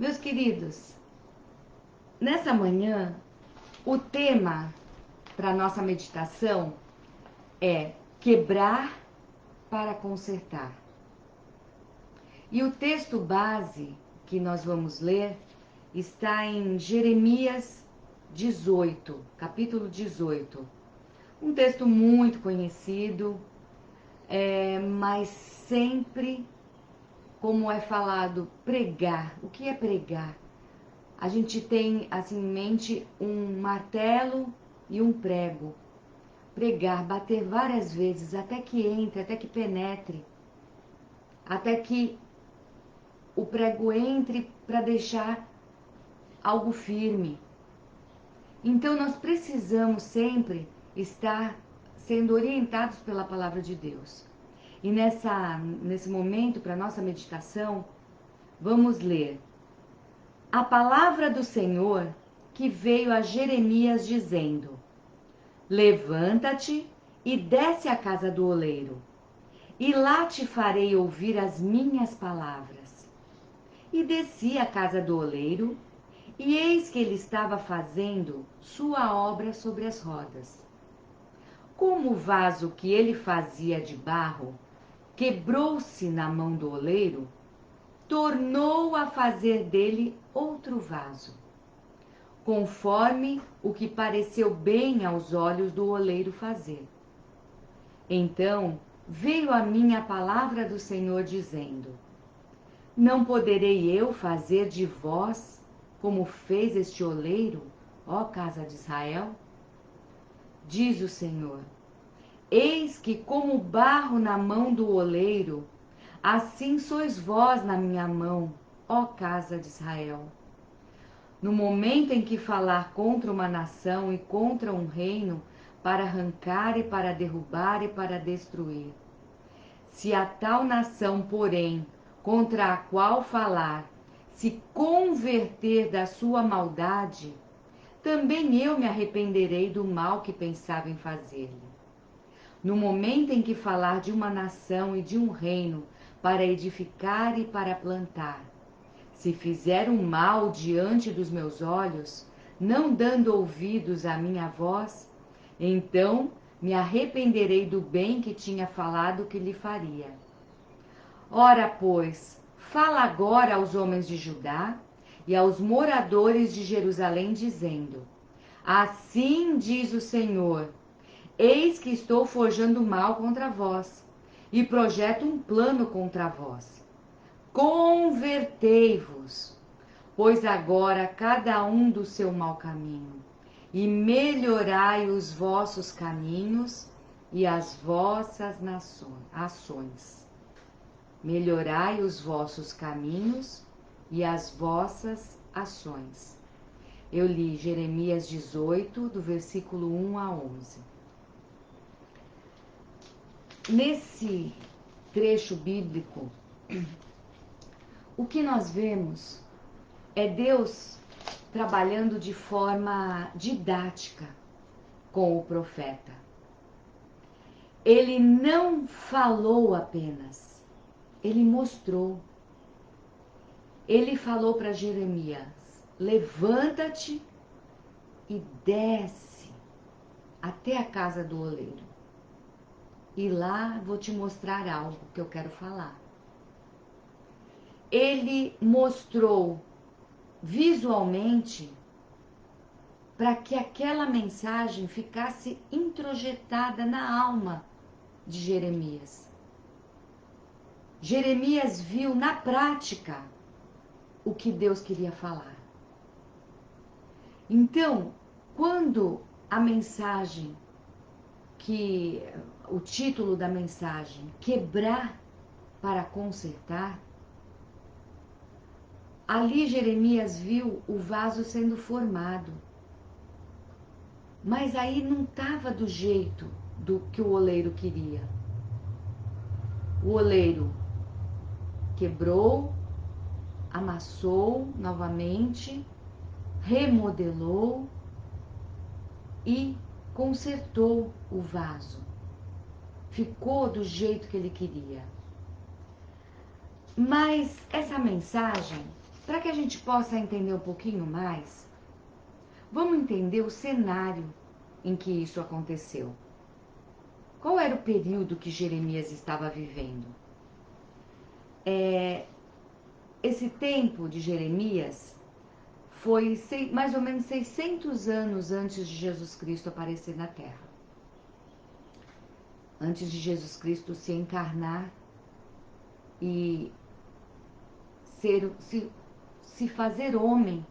Meus queridos, nessa manhã, o tema para nossa meditação é quebrar para consertar. E o texto base que nós vamos ler está em Jeremias 18, capítulo 18. Um texto muito conhecido, mas sempre, como é falado, pregar. O que é pregar? A gente tem assim em mente um martelo e um prego. Pregar, bater várias vezes, até que entre, até que penetre, até que o prego entre para deixar algo firme. Então nós precisamos sempre estar sendo orientados pela palavra de Deus. E nesse momento, para nossa meditação, vamos ler a palavra do Senhor que veio a Jeremias dizendo: Levanta-te e desce à casa do oleiro, e lá te farei ouvir as minhas palavras. E desci à casa do oleiro, e eis que ele estava fazendo sua obra sobre as rodas. Como o vaso que ele fazia de barro quebrou-se na mão do oleiro, tornou a fazer dele outro vaso, conforme o que pareceu bem aos olhos do oleiro fazer. Então veio a mim a palavra do Senhor dizendo: Não poderei eu fazer de vós como fez este oleiro, ó casa de Israel? Diz o Senhor: Eis que como barro na mão do oleiro, assim sois vós na minha mão, ó casa de Israel. No momento em que falar contra uma nação e contra um reino, para arrancar e para derrubar e para destruir. Se a tal nação, porém, contra a qual falar, se converter da sua maldade, também eu me arrependerei do mal que pensava em fazer-lhe. No momento em que falar de uma nação e de um reino, para edificar e para plantar, se fizer um mal diante dos meus olhos, não dando ouvidos à minha voz, então me arrependerei do bem que tinha falado que lhe faria. Ora, pois, fala agora aos homens de Judá e aos moradores de Jerusalém, dizendo: Assim diz o Senhor: Eis que estou forjando mal contra vós, e projeto um plano contra vós. Convertei-vos, pois agora cada um do seu mau caminho, e melhorai os vossos caminhos e as vossas ações. Melhorai os vossos caminhos e as vossas ações. Eu li Jeremias 18, do versículo 1 a 11. Nesse trecho bíblico, o que nós vemos é Deus trabalhando de forma didática com o profeta. Ele não falou apenas, ele mostrou. Ele falou para Jeremias: levanta-te e desce até a casa do oleiro. E lá vou te mostrar algo que eu quero falar. Ele mostrou visualmente para que aquela mensagem ficasse introjetada na alma de Jeremias. Jeremias viu na prática o que Deus queria falar. Então, quando a mensagem, o título da mensagem, quebrar para consertar, ali Jeremias viu o vaso sendo formado. Mas aí não estava do jeito do que o oleiro queria. O oleiro quebrou, amassou novamente, remodelou e consertou o vaso. Ficou do jeito que ele queria. Mas essa mensagem para que a gente possa entender um pouquinho mais, vamos entender o cenário em que isso aconteceu. Qual era o período que Jeremias estava vivendo? Esse tempo de Jeremias foi mais ou menos 600 anos antes de Jesus Cristo aparecer na Terra. Antes de Jesus Cristo se encarnar e se fazer homem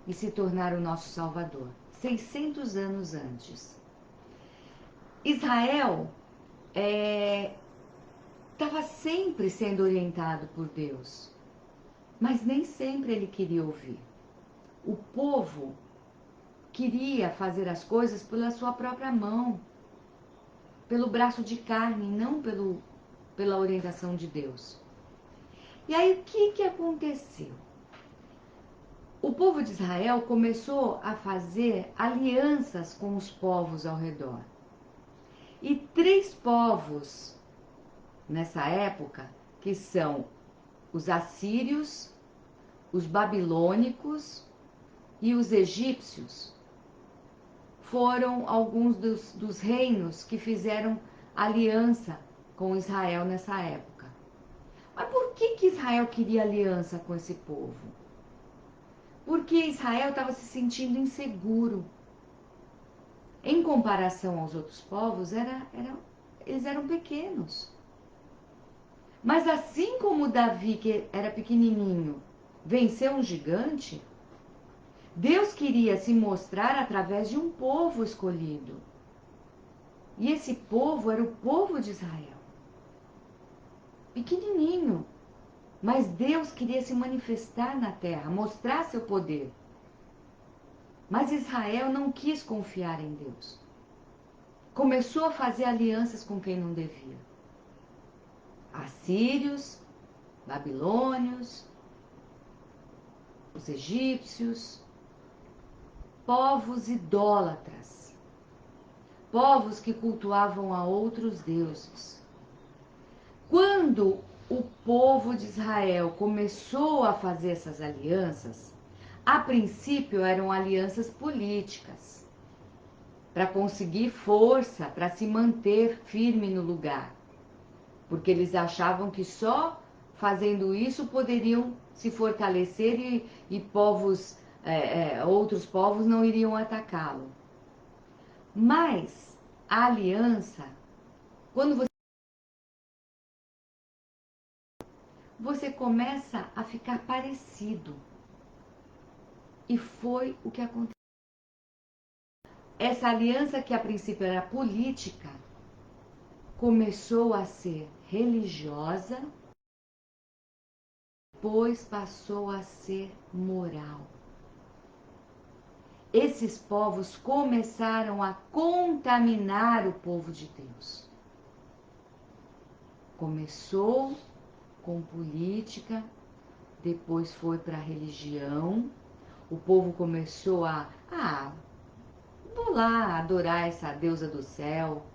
e se tornar o nosso Salvador. 600 anos antes. Israel estava sempre sendo orientado por Deus, mas nem sempre ele queria ouvir. O povo queria fazer as coisas pela sua própria mão, pelo braço de carne, não pela orientação de Deus. E aí o que aconteceu? O povo de Israel começou a fazer alianças com os povos ao redor. E 3 povos nessa época, que são os assírios, os babilônicos e os egípcios, foram alguns dos reinos que fizeram aliança com Israel nessa época. Mas por que Israel queria aliança com esse povo? Porque Israel estava se sentindo inseguro. Em comparação aos outros povos, eles eram pequenos. Mas assim como Davi, que era pequenininho, venceu um gigante, Deus queria se mostrar através de um povo escolhido. E esse povo era o povo de Israel. Pequenininho. Mas Deus queria se manifestar na terra, mostrar seu poder. Mas Israel não quis confiar em Deus. Começou a fazer alianças com quem não devia. Assírios, babilônios, os egípcios, povos idólatras, povos que cultuavam a outros deuses. Quando o povo de Israel começou a fazer essas alianças, a princípio eram alianças políticas, para conseguir força, para se manter firme no lugar, porque eles achavam que só fazendo isso poderiam se fortalecer e povos, outros povos não iriam atacá-lo. Mas a aliança, quando você começa a ficar parecido. E foi o que aconteceu. Essa aliança, que a princípio era política, começou a ser religiosa, depois passou a ser moral. Esses povos começaram a contaminar o povo de Deus. Começou com política, depois foi para a religião. O povo começou vou lá adorar essa deusa do céu,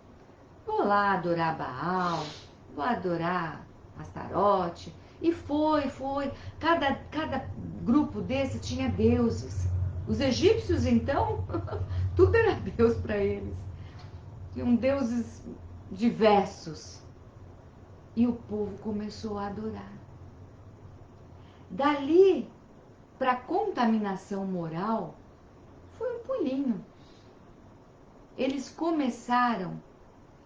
vou lá adorar Baal, vou adorar Astarote. E foi. Cada grupo desse tinha deuses. Os egípcios, então, tudo era Deus para eles. Tinham deuses diversos. E o povo começou a adorar. Dali para contaminação moral, foi um pulinho. Eles começaram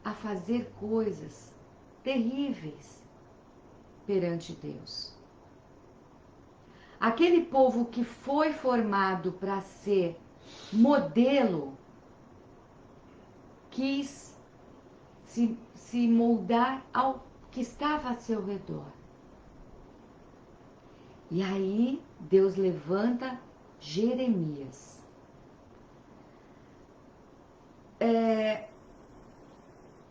a fazer coisas terríveis perante Deus. Aquele povo que foi formado para ser modelo, quis se moldar ao que estava a seu redor. E aí Deus levanta Jeremias.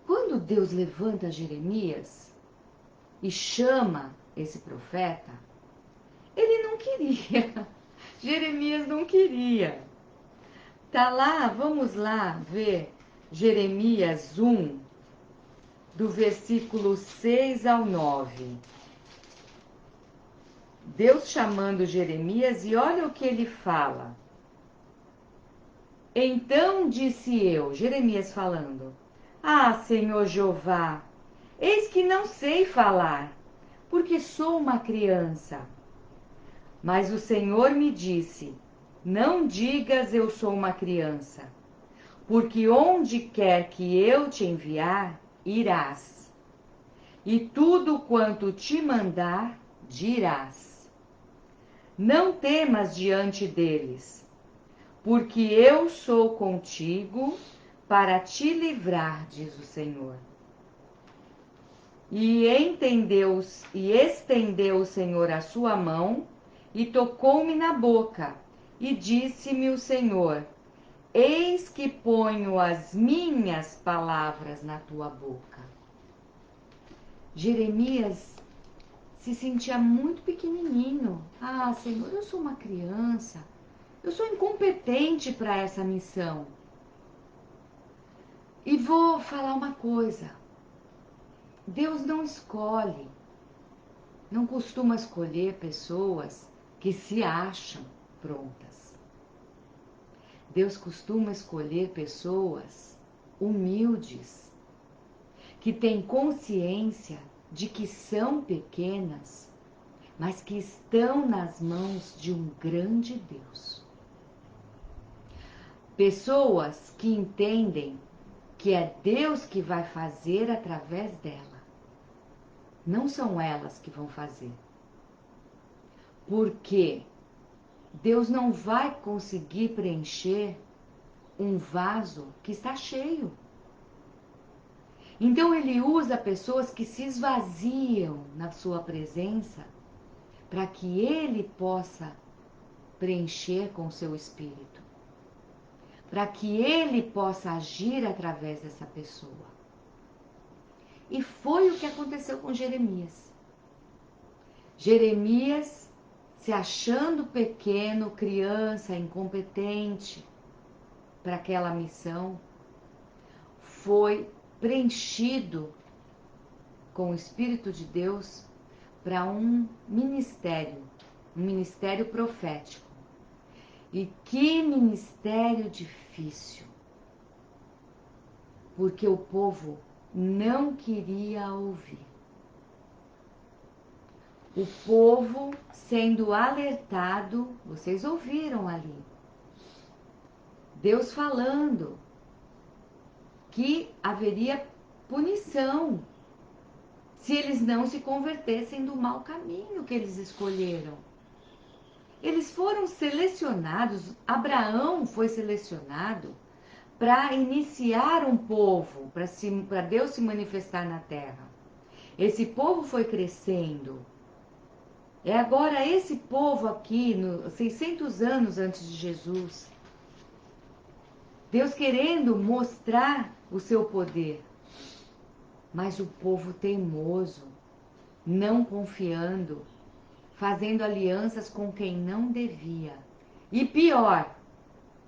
Quando Deus levanta Jeremias e chama esse profeta, ele não queria. Jeremias não queria. Tá lá, vamos lá ver Jeremias 1, do versículo 6 ao 9. Deus chamando Jeremias, e olha o que ele fala. Então disse eu, Jeremias falando: Ah, Senhor Jeová, eis que não sei falar, porque sou uma criança. Mas o Senhor me disse: Não digas eu sou uma criança, porque onde quer que eu te enviar, irás, e tudo quanto te mandar, dirás. Não temas diante deles, porque eu sou contigo para te livrar, diz o Senhor. E estendeu o Senhor a sua mão e tocou-me na boca, e disse-me o Senhor: Eis que ponho as minhas palavras na tua boca. Jeremias se sentia muito pequenininho. Ah, Senhor, eu sou uma criança. Eu sou incompetente para essa missão. E vou falar uma coisa. Deus não escolhe, não costuma escolher pessoas que se acham prontas. Deus costuma escolher pessoas humildes, que têm consciência de que são pequenas, mas que estão nas mãos de um grande Deus. Pessoas que entendem que é Deus que vai fazer através dela. Não são elas que vão fazer. Porque Deus não vai conseguir preencher um vaso que está cheio. Então ele usa pessoas que se esvaziam na sua presença para que ele possa preencher com o seu espírito. Para que ele possa agir através dessa pessoa. E foi o que aconteceu com Jeremias. Jeremias, se achando pequeno, criança, incompetente para aquela missão, foi preenchido com o Espírito de Deus para um ministério profético. E que ministério difícil, porque o povo não queria ouvir. O povo sendo alertado, vocês ouviram ali, Deus falando que haveria punição se eles não se convertessem do mau caminho que eles escolheram. Eles foram selecionados, Abraão foi selecionado para iniciar um povo, para Deus se manifestar na terra. Esse povo foi crescendo. É agora esse povo aqui, 600 anos antes de Jesus, Deus querendo mostrar o seu poder. Mas o povo teimoso, não confiando, fazendo alianças com quem não devia. E pior,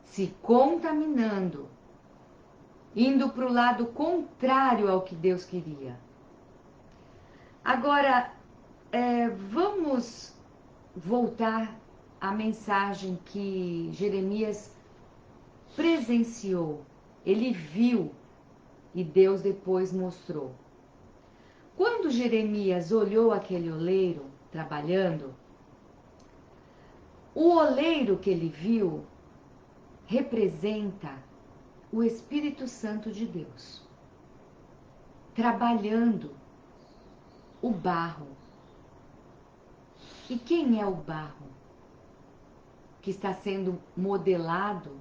se contaminando, indo para o lado contrário ao que Deus queria. Agora, vamos voltar à mensagem que Jeremias presenciou. Ele viu e Deus depois mostrou. Quando Jeremias olhou aquele oleiro trabalhando, o oleiro que ele viu representa o Espírito Santo de Deus, trabalhando o barro. E quem é o barro que está sendo modelado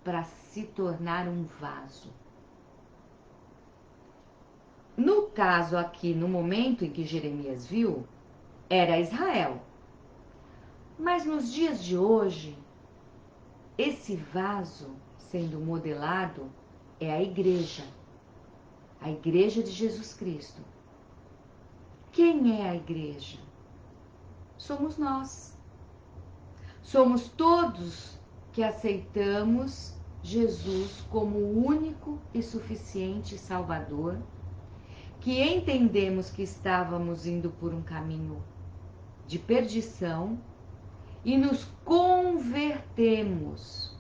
para se tornar um vaso? No caso aqui, no momento em que Jeremias viu, era Israel. Mas nos dias de hoje, esse vaso sendo modelado é a igreja de Jesus Cristo. Quem é a igreja? Somos nós. Somos todos que aceitamos Jesus como o único e suficiente Salvador, que entendemos que estávamos indo por um caminho de perdição e nos convertemos.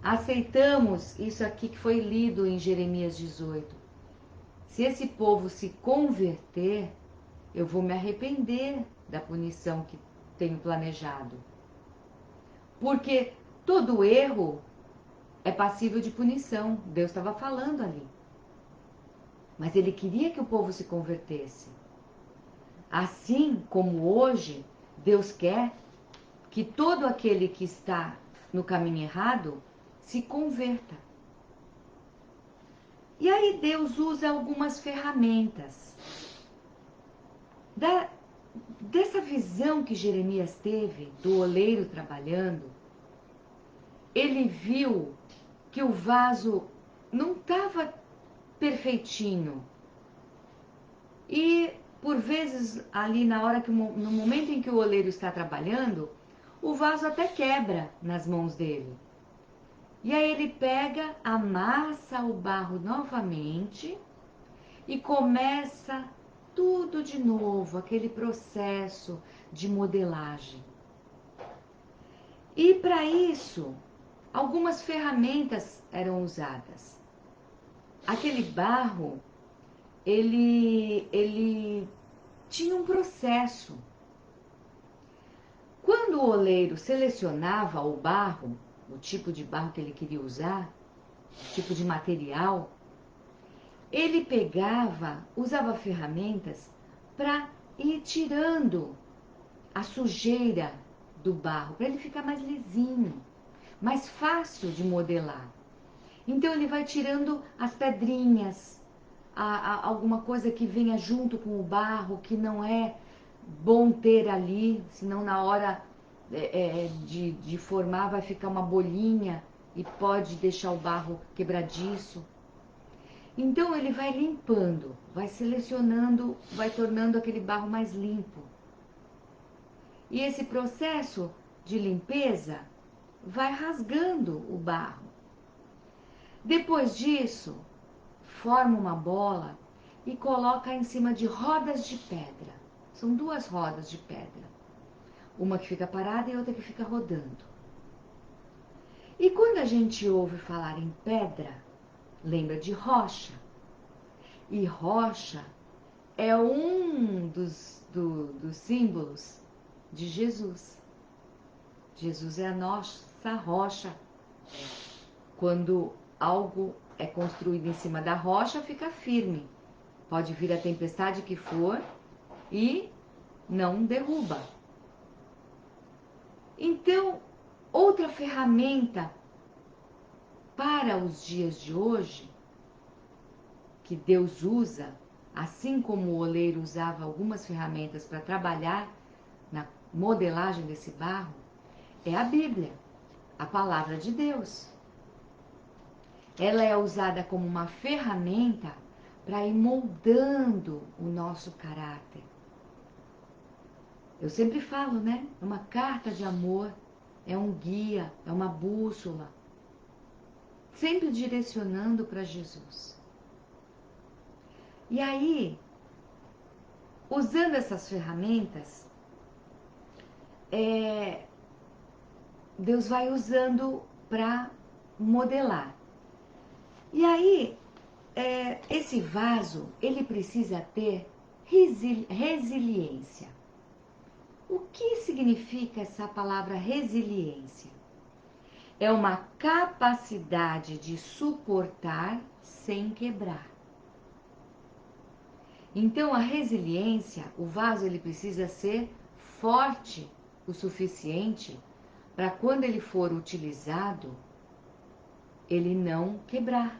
Aceitamos isso aqui que foi lido em Jeremias 18. Se esse povo se converter, eu vou me arrepender da punição que tenho planejado. Porque todo erro é passível de punição. Deus estava falando ali. Mas ele queria que o povo se convertesse. Assim como hoje, Deus quer que todo aquele que está no caminho errado se converta. E aí Deus usa algumas ferramentas. Dessa visão que Jeremias teve do oleiro trabalhando, ele viu que o vaso não estava perfeitinho. E por vezes ali no momento em que o oleiro está trabalhando, o vaso até quebra nas mãos dele. E aí ele pega, amassa o barro novamente e começa tudo de novo, aquele processo de modelagem. E para isso, algumas ferramentas eram usadas. Aquele barro, ele tinha um processo. Quando o oleiro selecionava o barro, o tipo de barro que ele queria usar, o tipo de material, ele usava ferramentas para ir tirando a sujeira do barro, para ele ficar mais lisinho, mais fácil de modelar. Então ele vai tirando as pedrinhas, alguma coisa que venha junto com o barro, que não é bom ter ali, senão na hora de formar vai ficar uma bolinha e pode deixar o barro quebradiço. Então ele vai limpando, vai selecionando, vai tornando aquele barro mais limpo. E esse processo de limpeza vai rasgando o barro. Depois disso, forma uma bola e coloca em cima de rodas de pedra. São 2 rodas de pedra. Uma que fica parada e outra que fica rodando. E quando a gente ouve falar em pedra, lembra de rocha. E rocha é um dos símbolos de Jesus. Jesus é a nossa rocha. Quando algo é construído em cima da rocha, fica firme. Pode vir a tempestade que for e não derruba. Então, outra ferramenta para os dias de hoje, que Deus usa, assim como o oleiro usava algumas ferramentas para trabalhar na modelagem desse barro, é a Bíblia, a palavra de Deus. Ela é usada como uma ferramenta para ir moldando o nosso caráter. Eu sempre falo, né? É uma carta de amor, é um guia, é uma bússola, sempre direcionando para Jesus. E aí, usando essas ferramentas, Deus vai usando para modelar. E aí, esse vaso, ele precisa ter resiliência. O que significa essa palavra resiliência? É uma capacidade de suportar sem quebrar. Então, a resiliência, o vaso ele precisa ser forte o suficiente para quando ele for utilizado, ele não quebrar.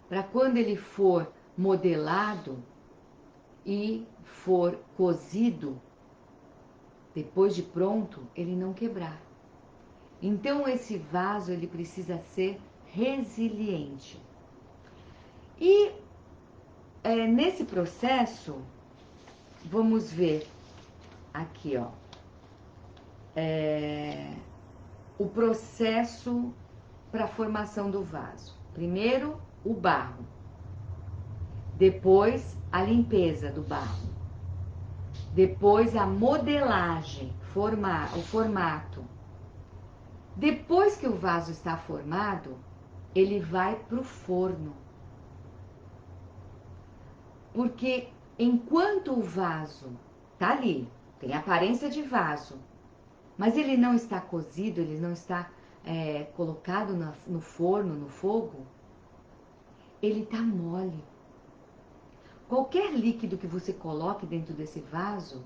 Para quando ele for modelado e for cozido, depois de pronto, ele não quebrar. Então, esse vaso ele precisa ser resiliente. E nesse processo, vamos ver aqui, ó, o processo para a formação do vaso. Primeiro, o barro. Depois, a limpeza do barro. Depois a modelagem, o formato. Depois que o vaso está formado, ele vai para o forno. Porque enquanto o vaso está ali, tem aparência de vaso, mas ele não está cozido, ele não está colocado no forno, no fogo, ele está mole. Qualquer líquido que você coloque dentro desse vaso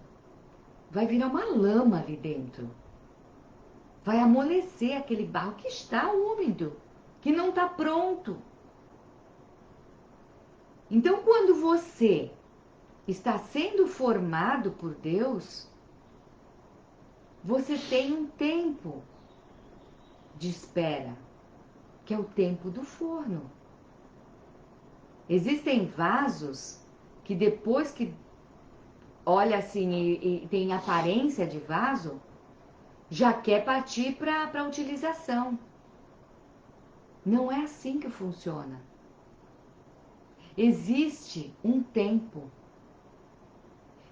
vai virar uma lama ali dentro. Vai amolecer aquele barro que está úmido, que não está pronto. Então, quando você está sendo formado por Deus, você tem um tempo de espera, que é o tempo do forno. Existem vasos que depois que olha assim e tem aparência de vaso, já quer partir para a utilização. Não é assim que funciona. Existe um tempo.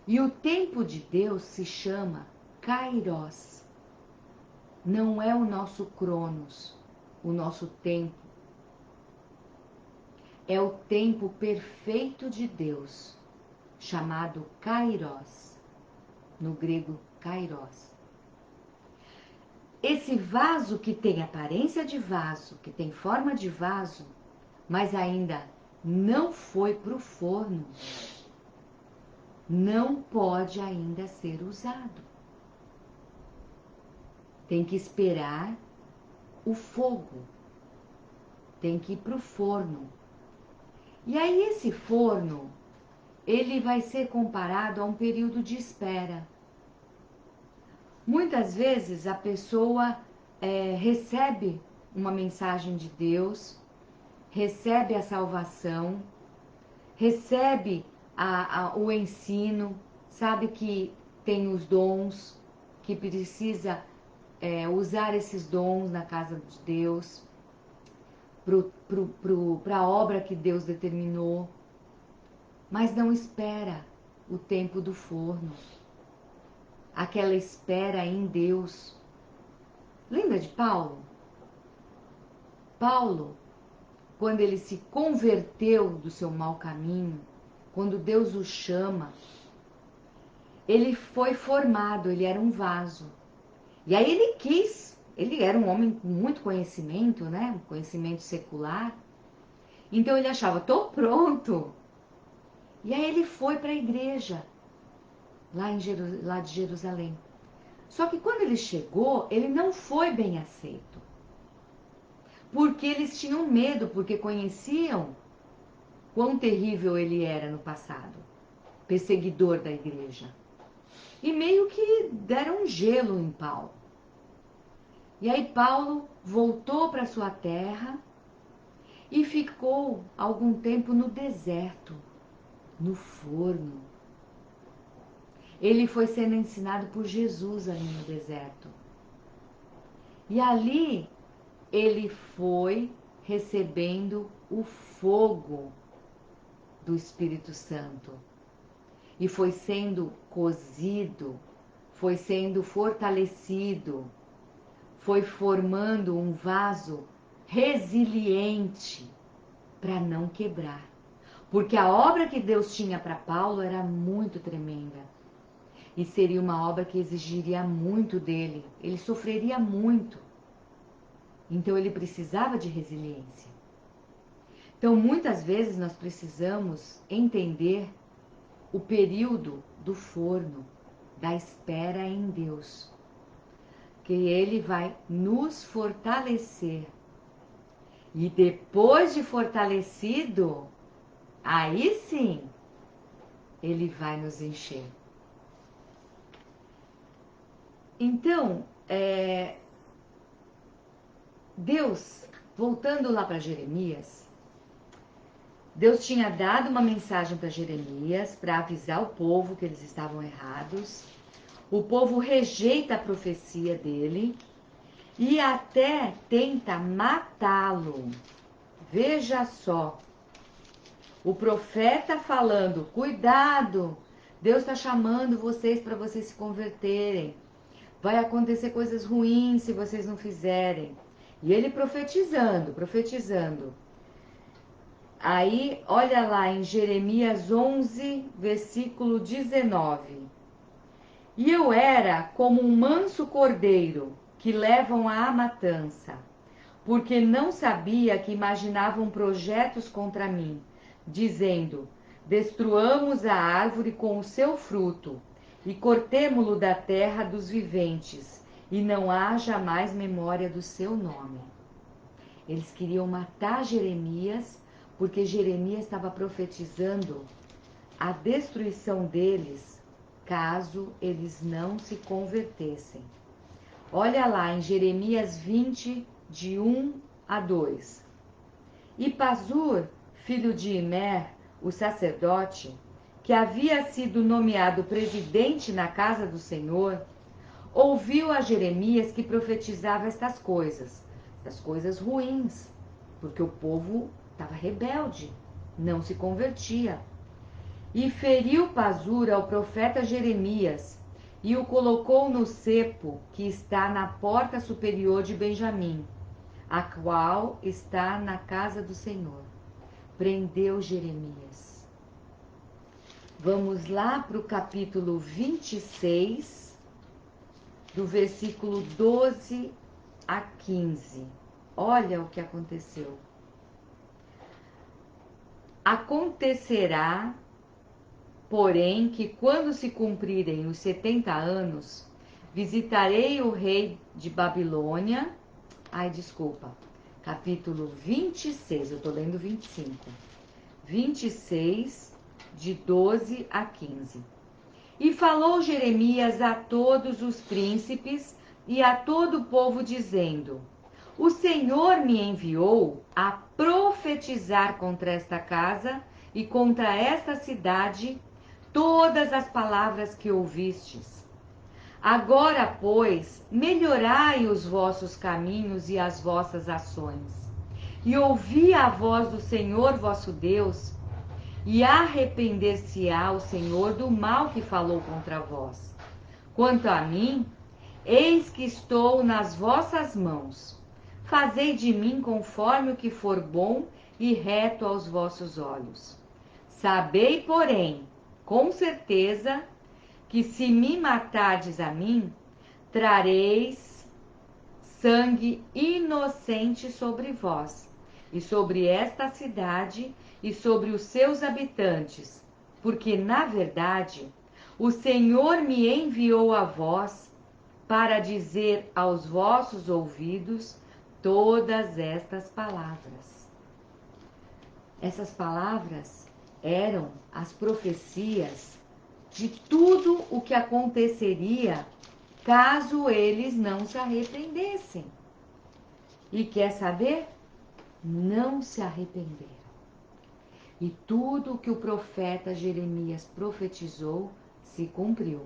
E o tempo de Deus se chama Kairos. Não é o nosso Cronos, o nosso tempo. É o tempo perfeito de Deus, chamado Kairos, no grego Kairos. Esse vaso que tem aparência de vaso, que tem forma de vaso, mas ainda não foi para o forno, não pode ainda ser usado. Tem que esperar o fogo, tem que ir para o forno. E aí esse forno, ele vai ser comparado a um período de espera. Muitas vezes a pessoa recebe uma mensagem de Deus, recebe a salvação, recebe o ensino, sabe que tem os dons, que precisa usar esses dons na casa de Deus, para a obra que Deus determinou, mas não espera o tempo do forno, aquela espera em Deus. Lembra de Paulo? Paulo, quando ele se converteu do seu mau caminho, quando Deus o chama, ele foi formado, ele era um vaso. E aí ele era um homem com muito conhecimento, né? Conhecimento secular. Então ele achava, tô pronto. E aí ele foi para a igreja, lá de Jerusalém. Só que quando ele chegou, ele não foi bem aceito. Porque eles tinham medo, porque conheciam quão terrível ele era no passado, perseguidor da igreja. E meio que deram um gelo em Paulo. E aí Paulo voltou para sua terra e ficou algum tempo no deserto, no forno. Ele foi sendo ensinado por Jesus ali no deserto. E ali ele foi recebendo o fogo do Espírito Santo. E foi sendo cozido, foi sendo fortalecido, foi formando um vaso resiliente para não quebrar. Porque a obra que Deus tinha para Paulo era muito tremenda. E seria uma obra que exigiria muito dele. Ele sofreria muito. Então ele precisava de resiliência. Então muitas vezes nós precisamos entender o período do forno, da espera em Deus. Que Ele vai nos fortalecer. E depois de fortalecido, aí sim, Ele vai nos encher. Então, Deus, voltando lá para Jeremias, Deus tinha dado uma mensagem para Jeremias para avisar o povo que eles estavam errados. O povo rejeita a profecia dele e até tenta matá-lo. Veja só, o profeta falando, cuidado, Deus está chamando vocês para vocês se converterem. Vai acontecer coisas ruins se vocês não fizerem. E ele profetizando, profetizando. Aí, olha lá em Jeremias 11, versículo 19. E eu era como um manso cordeiro que levam à matança, porque não sabia que imaginavam projetos contra mim, dizendo: destruamos a árvore com o seu fruto, e cortemo-lo da terra dos viventes, e não haja mais memória do seu nome. Eles queriam matar Jeremias, porque Jeremias estava profetizando a destruição deles, caso eles não se convertessem. Olha lá em Jeremias 20, de 1 a 2. E Pazur, filho de Imer, o sacerdote, que havia sido nomeado presidente na casa do Senhor, ouviu a Jeremias que profetizava estas coisas ruins, porque o povo estava rebelde, não se convertia. E feriu Pazur ao profeta Jeremias, e o colocou no cepo que está na porta superior de Benjamim, a qual está na casa do Senhor. Prendeu Jeremias. Vamos lá para o capítulo 26, do versículo 12 a 15. Olha o que aconteceu. Acontecerá, porém, que quando se cumprirem os 70 anos, visitarei o rei de Babilônia. Capítulo 26, eu estou lendo 25. 26, de 12 a 15. E falou Jeremias a todos os príncipes e a todo o povo, dizendo: o Senhor me enviou a profetizar contra esta casa e contra esta cidade todas as palavras que ouvistes. Agora, pois, melhorai os vossos caminhos e as vossas ações, e ouvi a voz do Senhor vosso Deus, e arrepender-se-á o Senhor do mal que falou contra vós. Quanto a mim, eis que estou nas vossas mãos. Fazei de mim conforme o que for bom e reto aos vossos olhos. Sabei, porém, com certeza, que se me matardes a mim, trareis sangue inocente sobre vós, e sobre esta cidade, e sobre os seus habitantes, porque, na verdade, o Senhor me enviou a vós para dizer aos vossos ouvidos todas estas palavras. Essas palavras eram as profecias de tudo o que aconteceria caso eles não se arrependessem. E quer saber? Não se arrependeram. E tudo o que o profeta Jeremias profetizou se cumpriu.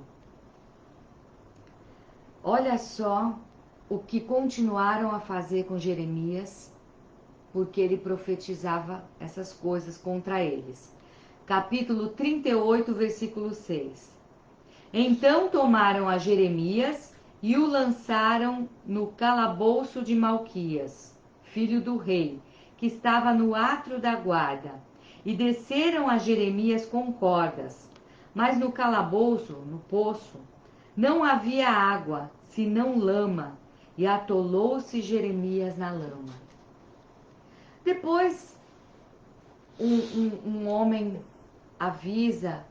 Olha só o que continuaram a fazer com Jeremias, porque ele profetizava essas coisas contra eles. Capítulo 38, versículo 6. Então tomaram a Jeremias e o lançaram no calabouço de Malquias, filho do rei, que estava no átrio da guarda, e desceram a Jeremias com cordas. Mas no calabouço, no poço, não havia água, senão lama, e atolou-se Jeremias na lama. Depois, um homem avisa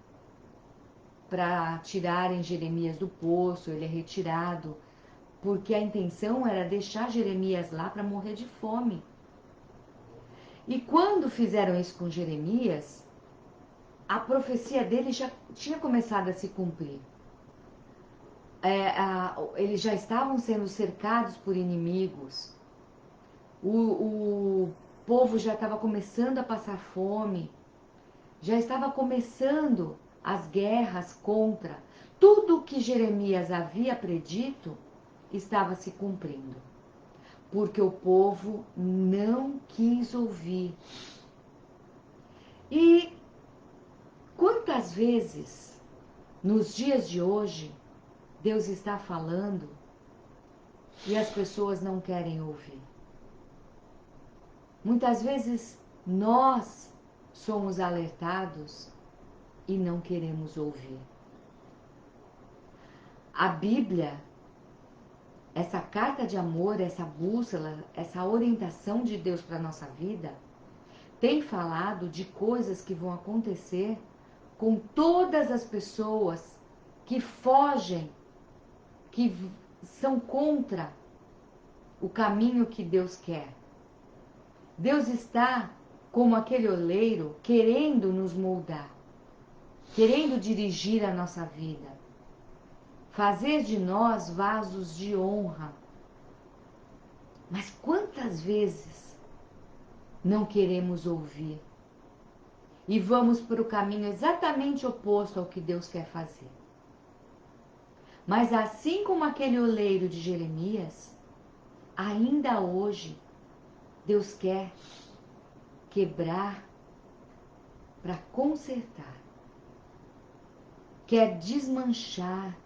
para tirarem Jeremias do poço, ele é retirado, porque a intenção era deixar Jeremias lá para morrer de fome. E quando fizeram isso com Jeremias, a profecia dele já tinha começado a se cumprir. Eles já estavam sendo cercados por inimigos, o povo já estava começando a passar fome, já estava começando as guerras contra. Tudo que Jeremias havia predito estava se cumprindo, porque o povo não quis ouvir. E quantas vezes Nos dias de hoje, Deus está falando e as pessoas não querem ouvir. Muitas vezes nós somos alertados e não queremos ouvir. A Bíblia, essa carta de amor, essa bússola, essa orientação de Deus para a nossa vida, tem falado de coisas que vão acontecer com todas as pessoas que fogem, que são contra o caminho que Deus quer. Deus está como aquele oleiro querendo nos moldar, querendo dirigir a nossa vida, fazer de nós vasos de honra. Mas quantas vezes não queremos ouvir e vamos para o caminho exatamente oposto ao que Deus quer fazer? Mas assim como aquele oleiro de Jeremias, ainda hoje Deus quer quebrar para consertar, quer desmanchar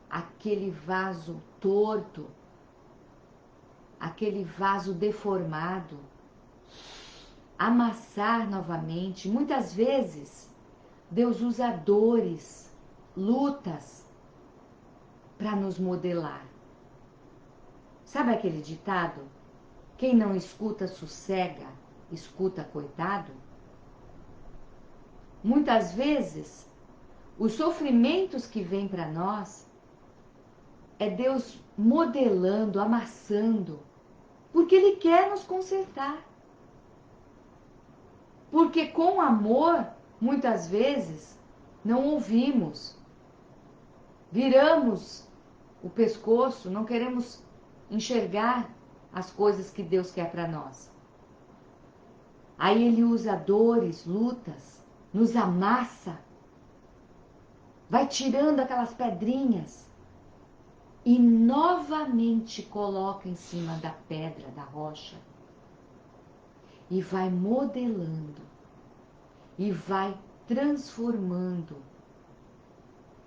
aquele vaso torto, aquele vaso deformado, amassar novamente. Muitas vezes Deus usa dores, lutas para nos modelar. Sabe aquele ditado? Quem não escuta sossega, escuta coitado? Muitas vezes, os sofrimentos que vêm para nós é Deus modelando, amassando, porque Ele quer nos consertar. Porque com amor, muitas vezes, não ouvimos, viramos o pescoço, não queremos enxergar as coisas que Deus quer para nós. Aí Ele usa dores, lutas, nos amassa, vai tirando aquelas pedrinhas e novamente coloca em cima da pedra, da rocha, e vai modelando, e vai transformando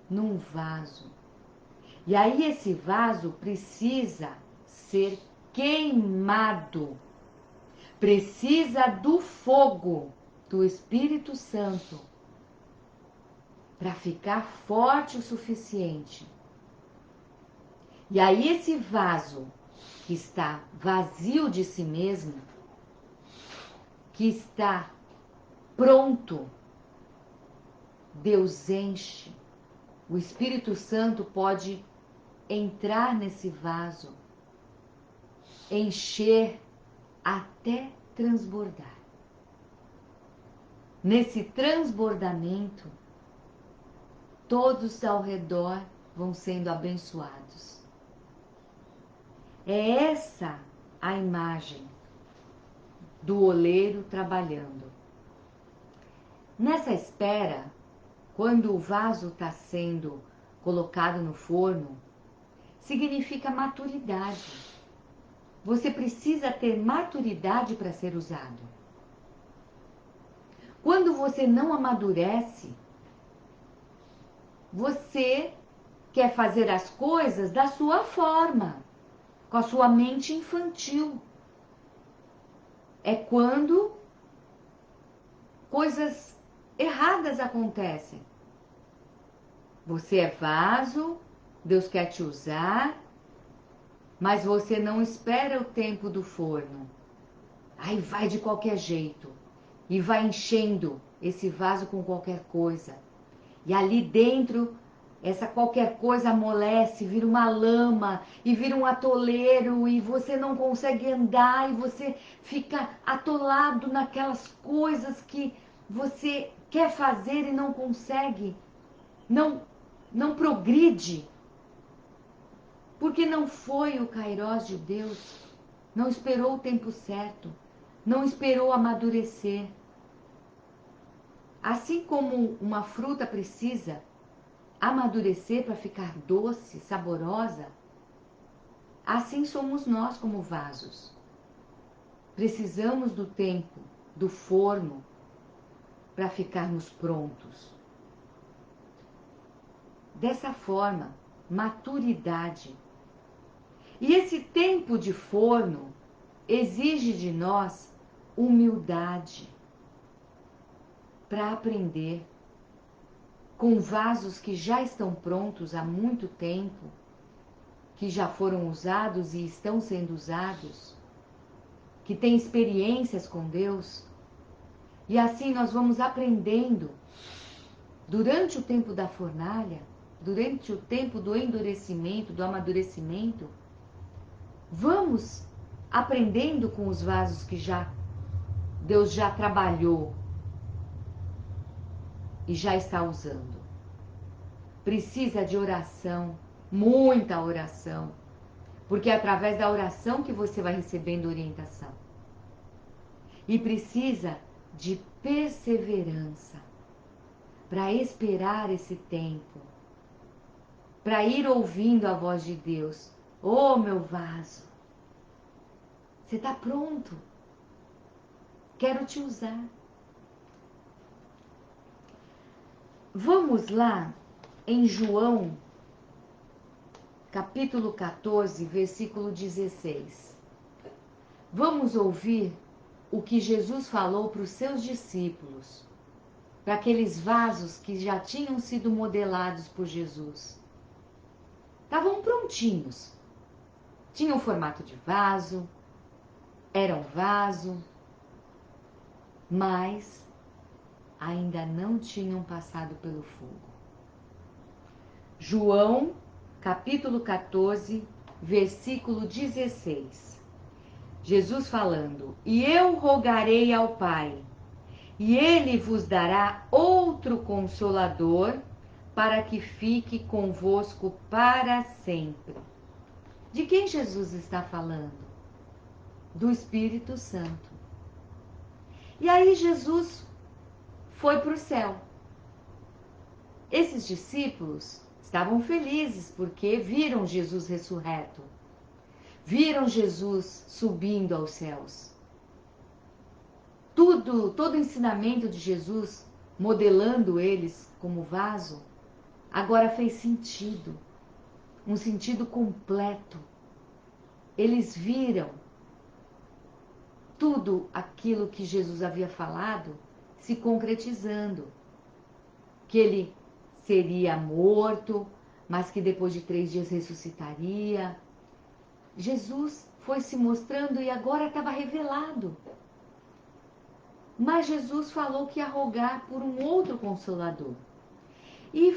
num vaso. E aí esse vaso precisa ser queimado, precisa do fogo do Espírito Santo para ficar forte o suficiente. E aí esse vaso que está vazio de si mesmo, que está pronto, Deus enche. O Espírito Santo pode entrar nesse vaso, encher até transbordar. Nesse transbordamento, todos ao redor vão sendo abençoados. É essa a imagem do oleiro trabalhando. Nessa espera, quando o vaso está sendo colocado no forno, significa maturidade. Você precisa ter maturidade para ser usado. Quando você não amadurece, você quer fazer as coisas da sua forma, com a sua mente infantil. É quando coisas erradas acontecem. Você é vaso, Deus quer te usar, mas você não espera o tempo do forno. Aí vai de qualquer jeito e vai enchendo esse vaso com qualquer coisa. E ali dentro, essa qualquer coisa amolece, vira uma lama e vira um atoleiro e você não consegue andar e você fica atolado naquelas coisas que você quer fazer e não consegue, não progride. Porque não foi o kairós de Deus, não esperou o tempo certo, não esperou amadurecer. Assim como uma fruta precisa amadurecer para ficar doce, saborosa, assim somos nós como vasos. Precisamos do tempo, do forno, para ficarmos prontos. dessa forma, maturidade. E esse tempo de forno exige de nós humildade para aprender com vasos que já estão prontos há muito tempo, que já foram usados e estão sendo usados, que têm experiências com Deus. E assim nós vamos aprendendo durante o tempo da fornalha, durante o tempo do endurecimento, do amadurecimento, vamos aprendendo com os vasos que Deus já trabalhou e já está usando. Precisa de oração, muita oração, porque é através da oração que você vai recebendo orientação. E precisa de perseverança para esperar esse tempo, para ir ouvindo a voz de Deus. Oh, meu vaso, você está pronto? Quero te usar. Vamos lá em João, capítulo 14, versículo 16. Vamos ouvir o que Jesus falou para os seus discípulos, para aqueles vasos que já tinham sido modelados por Jesus. Estavam prontinhos. Tinham o formato de vaso, eram vaso, mas ainda não tinham passado pelo fogo. João, capítulo 14, versículo 16. Jesus falando: E eu rogarei ao Pai, e ele vos dará outro Consolador, para que fique convosco para sempre. De quem Jesus está falando? Do Espírito Santo. E aí Jesus foi para o céu. Esses discípulos estavam felizes porque viram Jesus ressurreto. Viram Jesus subindo aos céus. Todo o ensinamento de Jesus, modelando eles como vaso, agora fez sentido. Um sentido completo. Eles viram tudo aquilo que Jesus havia falado se concretizando. Que ele seria morto, mas que depois de 3 dias ressuscitaria. Jesus foi se mostrando e agora estava revelado. Mas Jesus falou que ia rogar por um outro Consolador. E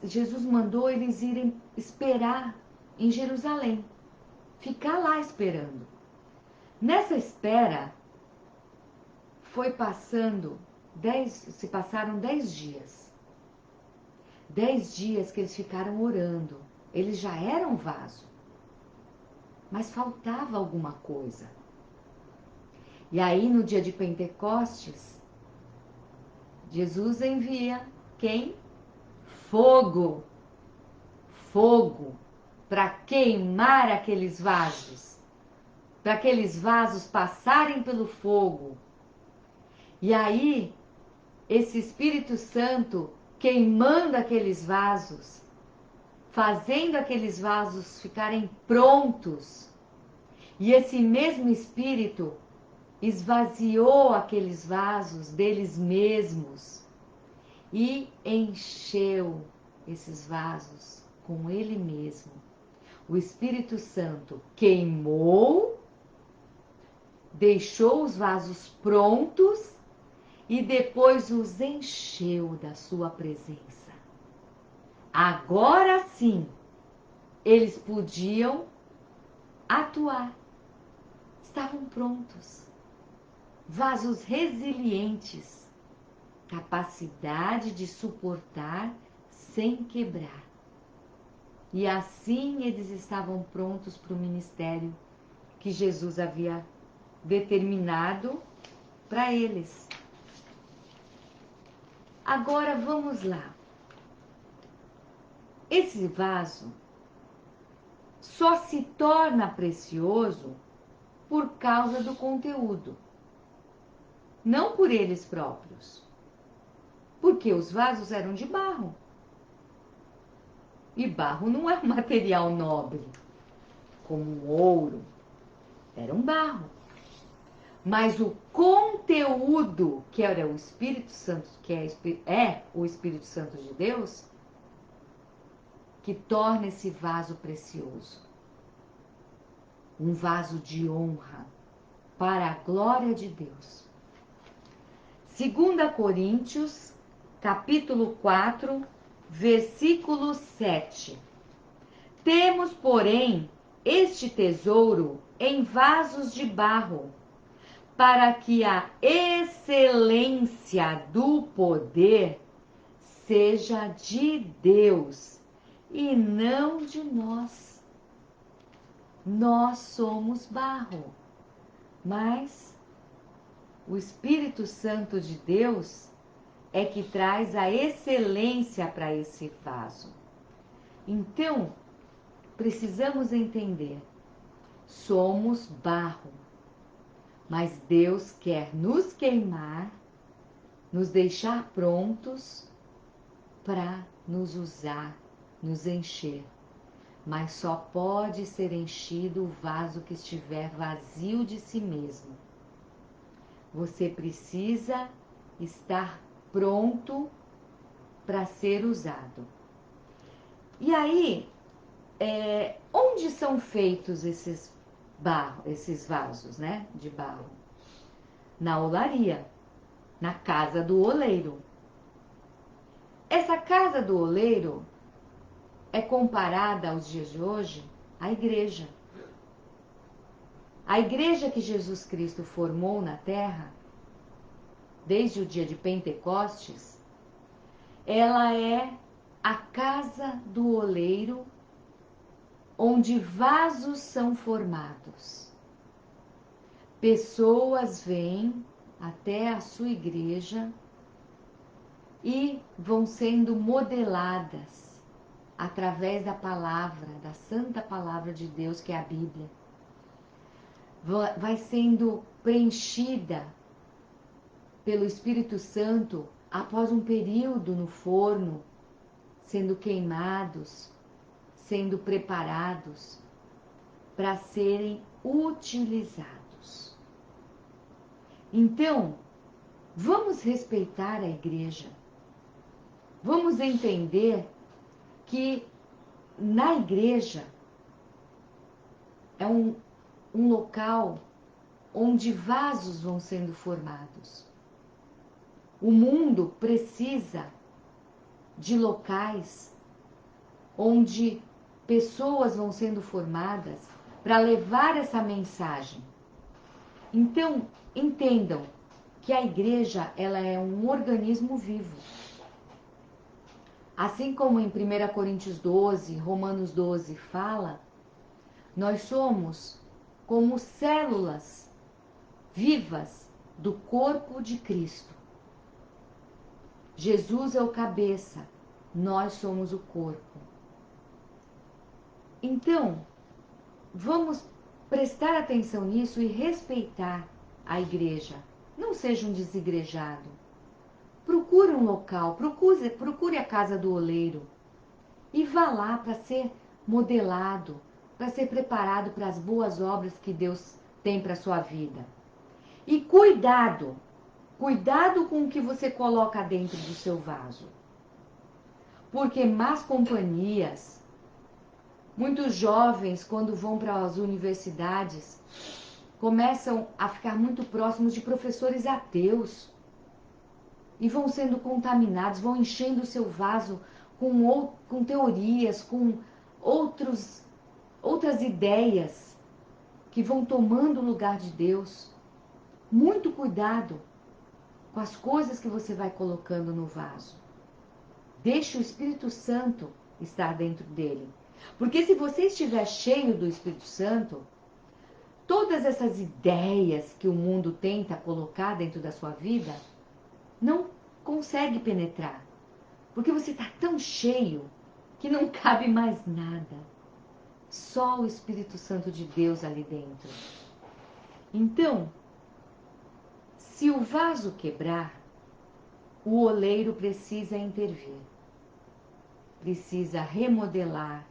Jesus mandou eles irem esperar em Jerusalém. Ficar lá esperando. Nessa espera, se passaram 10 dias. 10 dias que eles ficaram orando. Eles já eram vaso. Mas faltava alguma coisa. E aí, no dia de Pentecostes, Jesus envia quem? Fogo. Fogo. Para queimar aqueles vasos. Para aqueles vasos passarem pelo fogo. E aí, esse Espírito Santo queimando aqueles vasos, fazendo aqueles vasos ficarem prontos. E esse mesmo Espírito esvaziou aqueles vasos deles mesmos e encheu esses vasos com ele mesmo. O Espírito Santo queimou, deixou os vasos prontos e depois os encheu da sua presença. Agora sim, eles podiam atuar. Estavam prontos. Vasos resilientes, capacidade de suportar sem quebrar. E assim eles estavam prontos para o ministério que Jesus havia determinado para eles. Agora vamos lá. Esse vaso só se torna precioso por causa do conteúdo. Não por eles próprios. Porque os vasos eram de barro. E barro não é um material nobre, como o ouro. Era um barro. Mas o conteúdo, que era o Espírito Santo, que é o Espírito Santo de Deus, que torna esse vaso precioso. Um vaso de honra para a glória de Deus. 2 Coríntios, capítulo 4, versículo 7. Temos, porém, este tesouro em vasos de barro, para que a excelência do poder seja de Deus e não de nós. Nós somos barro, mas o Espírito Santo de Deus é que traz a excelência para esse vaso. Então, precisamos entender, somos barro, mas Deus quer nos queimar, nos deixar prontos para nos usar, nos encher. Mas só pode ser enchido o vaso que estiver vazio de si mesmo. Você precisa estar pronto para ser usado. E aí, onde são feitos esses vasos, né, de barro? Na olaria, na casa do oleiro. Essa casa do oleiro é comparada aos dias de hoje à igreja. A igreja que Jesus Cristo formou na terra, desde o dia de Pentecostes, ela é a casa do oleiro, onde vasos são formados. Pessoas vêm até a sua igreja e vão sendo modeladas através da palavra, da santa palavra de Deus, que é a Bíblia. Vai sendo preenchida pelo Espírito Santo após um período no forno, sendo queimados, sendo preparados para serem utilizados. Então, vamos respeitar a igreja. Vamos entender que na igreja é um local onde vasos vão sendo formados. O mundo precisa de locais onde pessoas vão sendo formadas para levar essa mensagem. Então, entendam que a igreja, ela é um organismo vivo. Assim como em 1 Coríntios 12, Romanos 12 fala, nós somos como células vivas do corpo de Cristo. Jesus é o cabeça, nós somos o corpo. Então, vamos prestar atenção nisso e respeitar a igreja. Não seja um desigrejado. Procure um local, procure a casa do oleiro e vá lá para ser modelado, para ser preparado para as boas obras que Deus tem para a sua vida. E cuidado com o que você coloca dentro do seu vaso. Porque más companhias, muitos jovens, quando vão para as universidades, começam a ficar muito próximos de professores ateus e vão sendo contaminados, vão enchendo o seu vaso com teorias, com outras ideias que vão tomando o lugar de Deus. Muito cuidado com as coisas que você vai colocando no vaso. Deixe o Espírito Santo estar dentro dele. Porque se você estiver cheio do Espírito Santo, todas essas ideias que o mundo tenta colocar dentro da sua vida, não consegue penetrar. Porque você está tão cheio que não cabe mais nada. Só o Espírito Santo de Deus ali dentro. Então, se o vaso quebrar, o oleiro precisa intervir. precisa remodelar,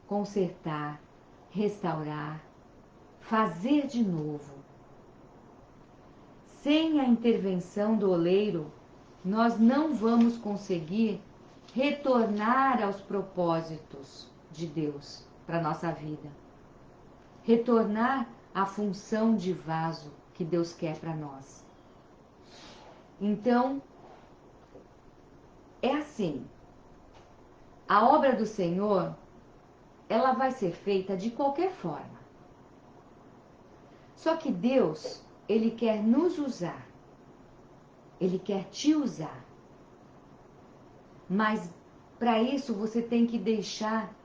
consertar, restaurar, fazer de novo. Sem a intervenção do oleiro, nós não vamos conseguir retornar aos propósitos de Deus para a nossa vida. Retornar à função de vaso que Deus quer para nós. Então, é assim. A obra do Senhor, ela vai ser feita de qualquer forma. Só que Deus, Ele quer nos usar. Ele quer te usar. Mas para isso você tem que deixar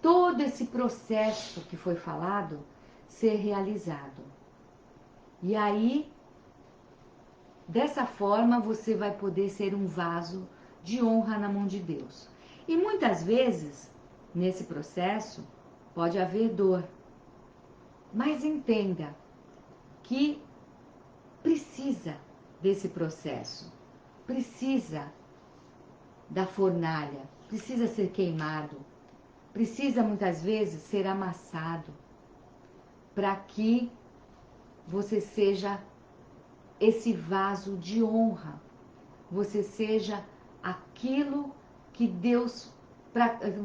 todo esse processo que foi falado ser realizado. E aí, dessa forma, você vai poder ser um vaso de honra na mão de Deus. E muitas vezes, nesse processo, pode haver dor. Mas entenda que precisa desse processo. Precisa da fornalha, precisa ser queimado, precisa muitas vezes ser amassado, para que você seja esse vaso de honra, você seja aquilo que Deus,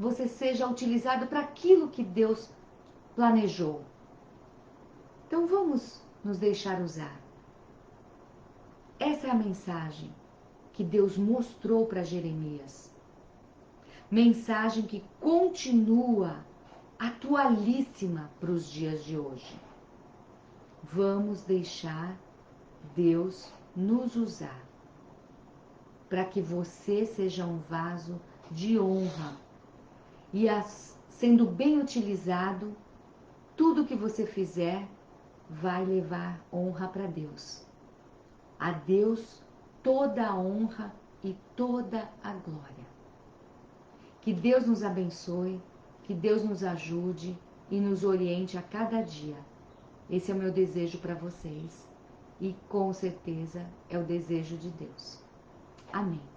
você seja utilizado para aquilo que Deus planejou. Então vamos nos deixar usar. Essa é a mensagem que Deus mostrou para Jeremias. Mensagem que continua atualíssima para os dias de hoje. Vamos deixar Deus nos usar para que você seja um vaso de honra e, sendo bem utilizado, tudo que você fizer vai levar honra para Deus. A Deus toda a honra e toda a glória. Que Deus nos abençoe, que Deus nos ajude e nos oriente a cada dia. Esse é o meu desejo para vocês e com certeza é o desejo de Deus. Amém.